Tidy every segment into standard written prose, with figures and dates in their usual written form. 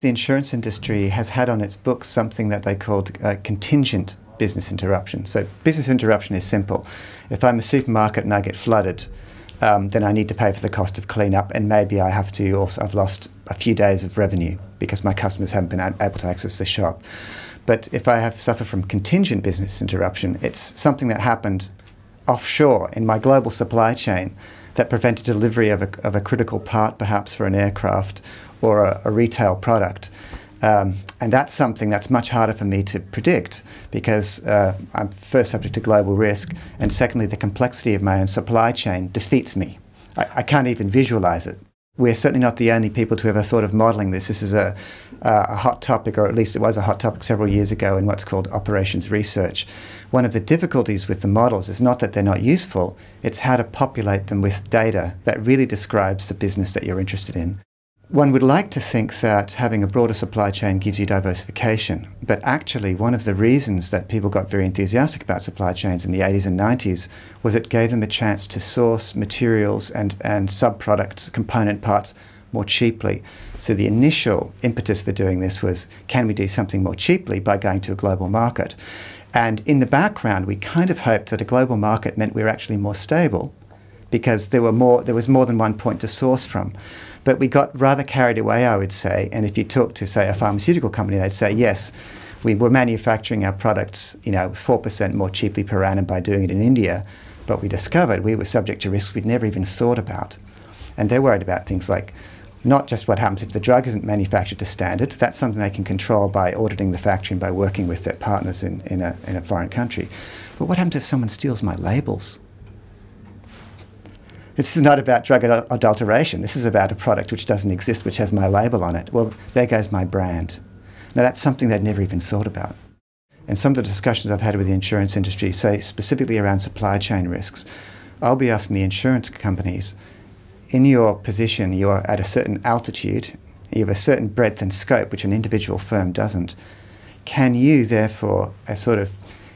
The insurance industry has had on its books something that they called contingent business interruption. So business interruption is simple. If I'm a supermarket and I get flooded, then I need to pay for the cost of cleanup, and maybe I have to also, I've lost a few days of revenue because my customers haven't been able to access the shop. But if I have suffered from contingent business interruption, it's something that happened offshore in my global supply chain that prevented delivery of a critical part, perhaps for an aircraft or a retail product. And that's something that's much harder for me to predict because I'm first subject to global risk, and secondly, the complexity of my own supply chain defeats me. I can't even visualize it. We're certainly not the only people to ever thought of modelling this. This is a hot topic, or at least it was a hot topic several years ago in what's called operations research. One of the difficulties with the models is not that they're not useful, it's how to populate them with data that really describes the business that you're interested in. One would like to think that having a broader supply chain gives you diversification, but actually one of the reasons that people got very enthusiastic about supply chains in the 80s and 90s was it gave them a chance to source materials and sub-products, component parts, more cheaply. So the initial impetus for doing this was, can we do something more cheaply by going to a global market? And in the background, we kind of hoped that a global market meant we were actually more stable because there was more than one point to source from. But we got rather carried away, I would say, and if you talk to, say, a pharmaceutical company, they'd say, yes, we were manufacturing our products, 4% more cheaply per annum by doing it in India, but we discovered we were subject to risks we'd never even thought about. And they're worried about things like not just what happens if the drug isn't manufactured to standard. That's something they can control by auditing the factory and by working with their partners in a foreign country. But what happens if someone steals my labels? This is not about drug adulteration. This is about a product which doesn't exist, which has my label on it. Well, there goes my brand. Now, that's something they'd never even thought about. And some of the discussions I've had with the insurance industry, say specifically around supply chain risks, I'll be asking the insurance companies, in your position, you're at a certain altitude, you have a certain breadth and scope, which an individual firm doesn't. Can you, therefore, sort of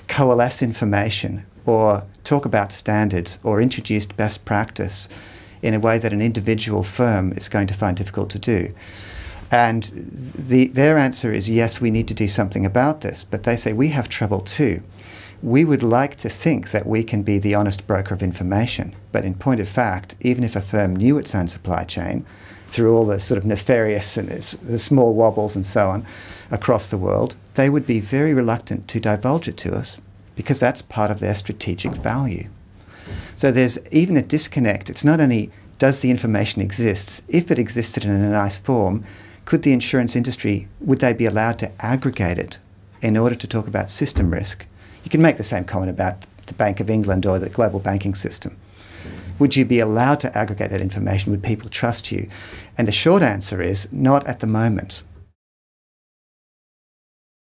coalesce information or talk about standards or introduce best practice in a way that an individual firm is going to find difficult to do? And their answer is, yes, we need to do something about this. But they say, we have trouble too. We would like to think that we can be the honest broker of information. But in point of fact, even if a firm knew its own supply chain, through all the sort of nefarious and the small wobbles and so on across the world, they would be very reluctant to divulge it to us because that's part of their strategic value. So there's even a disconnect. It's not only does the information exist, if it existed in a nice form, could the insurance industry, would they be allowed to aggregate it in order to talk about system risk? You can make the same comment about the Bank of England or the global banking system. Would you be allowed to aggregate that information? Would people trust you? And the short answer is, not at the moment.